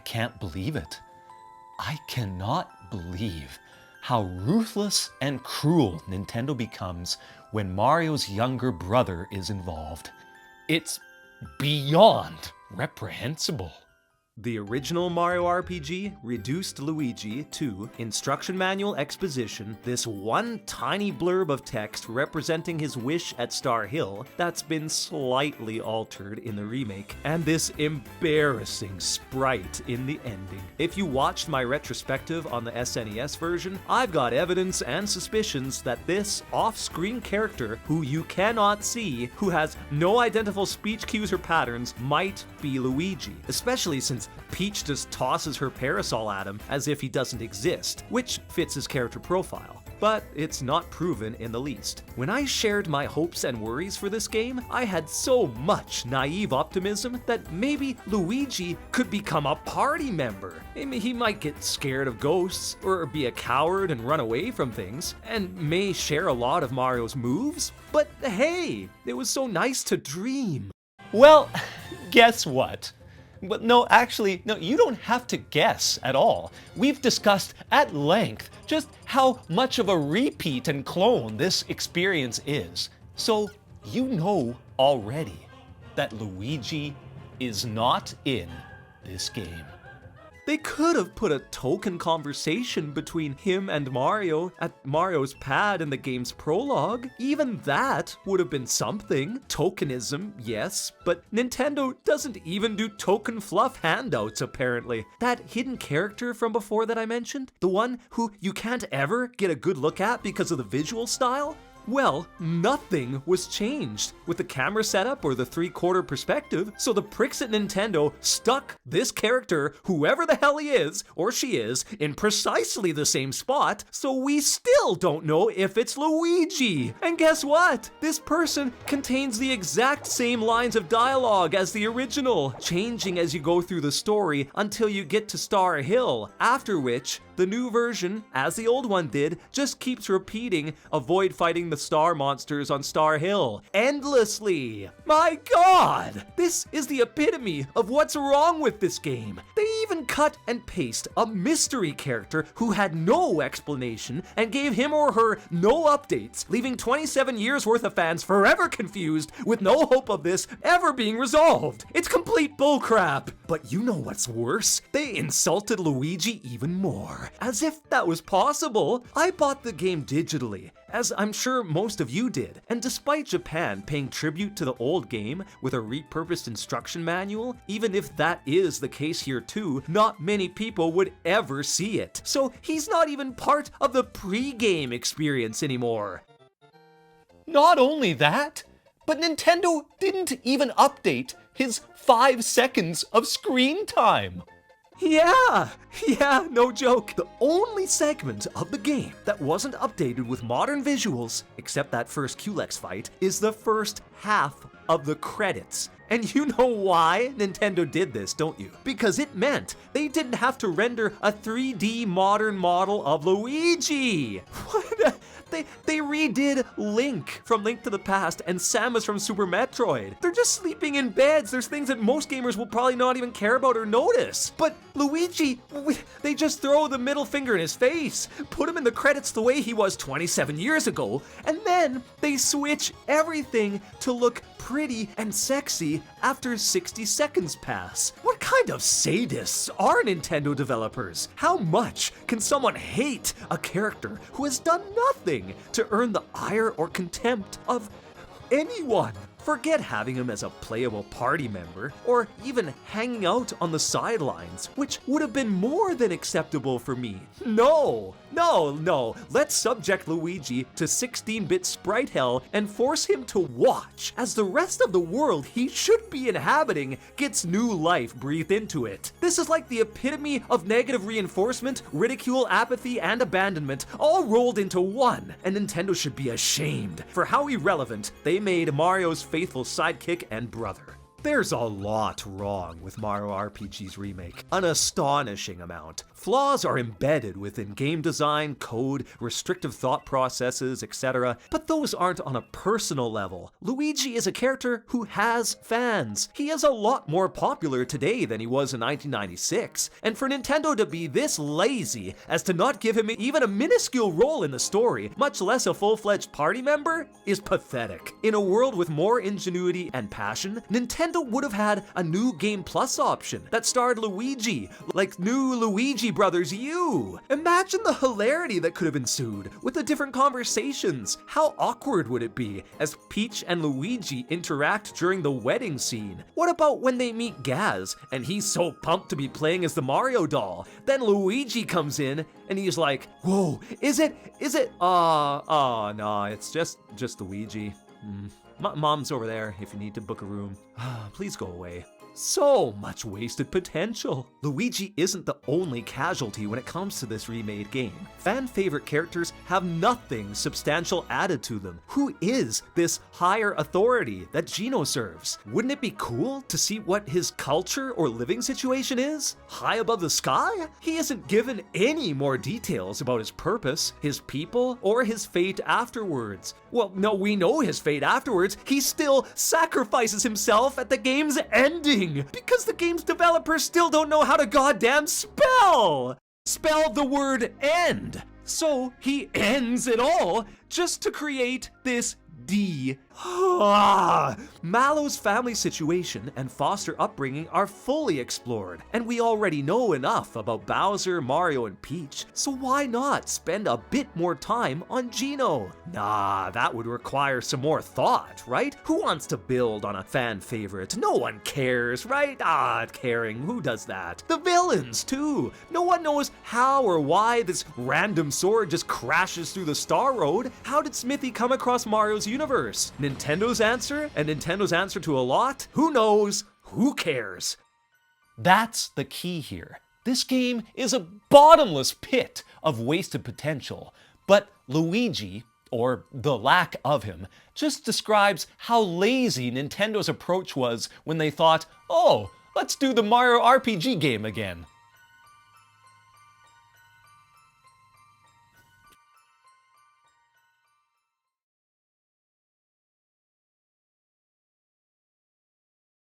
can't believe it. I cannot believe how ruthless and cruel Nintendo becomes when Mario's younger brother is involved. It's beyond reprehensible. The original Mario RPG reduced Luigi to instruction manual exposition, this one tiny blurb of text representing his wish at Star Hill that's been slightly altered in the remake, and this embarrassing sprite in the ending. If you watched my retrospective on the SNES version, I've got evidence and suspicions that this off-screen character, who you cannot see, who has no identifiable speech cues or patterns, might be Luigi, especially since Peach just tosses her parasol at him as if he doesn't exist, which fits his character profile. But it's not proven in the least. When I shared my hopes and worries for this game, I had so much naive optimism that maybe Luigi could become a party member. He might get scared of ghosts, or be a coward and run away from things, and may share a lot of Mario's moves, but hey, it was so nice to dream. Well, guess what? But no, actually, no, you don't have to guess at all. We've discussed at length just how much of a repeat and clone this experience is. So you know already that Luigi is not in this game. They could have put a token conversation between him and Mario at Mario's pad in the game's prologue. Even that would have been something. Tokenism, yes, but Nintendo doesn't even do token fluff handouts, apparently. That hidden character from before that I mentioned, the one who you can't ever get a good look at because of the visual style, well, nothing was changed with the camera setup or the 3/4 perspective, so the pricks at Nintendo stuck this character, whoever the hell he is, or she is, in precisely the same spot, so we still don't know if it's Luigi. And guess what? This person contains the exact same lines of dialogue as the original, changing as you go through the story until you get to Star Hill, after which the new version, as the old one did, just keeps repeating, avoid fighting the star monsters on Star Hill, endlessly. My god! This is the epitome of what's wrong with this game. They even cut and paste a mystery character who had no explanation and gave him or her no updates, leaving 27 years worth of fans forever confused with no hope of this ever being resolved. It's complete bullcrap. But you know what's worse? They insulted Luigi even more. As if that was possible. I bought the game digitally, as I'm sure most of you did, and despite Japan paying tribute to the old game with a repurposed instruction manual, even if that is the case here too, not many people would ever see it. So he's not even part of the pre-game experience anymore. Not only that, but Nintendo didn't even update his 5 seconds of screen time. Yeah, no joke. The only segment of the game that wasn't updated with modern visuals, except that first Culex fight, is the first half of the credits. And you know why Nintendo did this, don't you? Because it meant they didn't have to render a 3D modern model of Luigi. What? They redid Link from Link to the Past and Samus from Super Metroid. They're just sleeping in beds. There's things that most gamers will probably not even care about or notice. But Luigi, they just throw the middle finger in his face, put him in the credits the way he was 27 years ago, and then they switch everything to look pretty and sexy after 60 seconds pass. What kind of sadists are Nintendo developers? How much can someone hate a character who has done nothing to earn the ire or contempt of anyone? Forget having him as a playable party member, or even hanging out on the sidelines, which would have been more than acceptable for me. No, let's subject Luigi to 16-bit sprite hell and force him to watch as the rest of the world he should be inhabiting gets new life breathed into it. This is like the epitome of negative reinforcement, ridicule, apathy, and abandonment, all rolled into one, and Nintendo should be ashamed for how irrelevant they made Mario's faithful sidekick and brother. There's a lot wrong with Mario RPG's remake, an astonishing amount. Flaws are embedded within game design, code, restrictive thought processes, etc., but those aren't on a personal level. Luigi is a character who has fans. He is a lot more popular today than he was in 1996, and for Nintendo to be this lazy as to not give him even a minuscule role in the story, much less a full-fledged party member, is pathetic. In a world with more ingenuity and passion, Nintendo would have had a new Game Plus option that starred Luigi, like New Luigi Brothers U. Imagine the hilarity that could have ensued with the different conversations. How awkward would it be as Peach and Luigi interact during the wedding scene? What about when they meet Gaz and he's so pumped to be playing as the Mario doll? Then Luigi comes in and he's like, whoa, is it? No, it's just Luigi. Mom's over there if you need to book a room. Please go away. So much wasted potential. Luigi isn't the only casualty when it comes to this remade game. Fan favorite characters have nothing substantial added to them. Who is this higher authority that Gino serves? Wouldn't it be cool to see what his culture or living situation is? High above the sky? He isn't given any more details about his purpose, his people, or his fate afterwards. Well, no, we know his fate afterwards. He still sacrifices himself at the game's ending because the game's developers still don't know how to goddamn spell the word end. So he ends it all just to create this D. Mallow's family situation and foster upbringing are fully explored, and we already know enough about Bowser, Mario, and Peach, so why not spend a bit more time on Gino? Nah, that would require some more thought, right? Who wants to build on a fan favorite? No one cares, right? Caring, who does that? The villains, too. No one knows how or why this random sword just crashes through the Star Road. How did Smithy come across Mario's universe? Nintendo's answer, and Nintendo's answer to a lot? Who knows? Who cares? That's the key here. This game is a bottomless pit of wasted potential, but Luigi, or the lack of him, just describes how lazy Nintendo's approach was when they thought, oh, let's do the Mario RPG game again.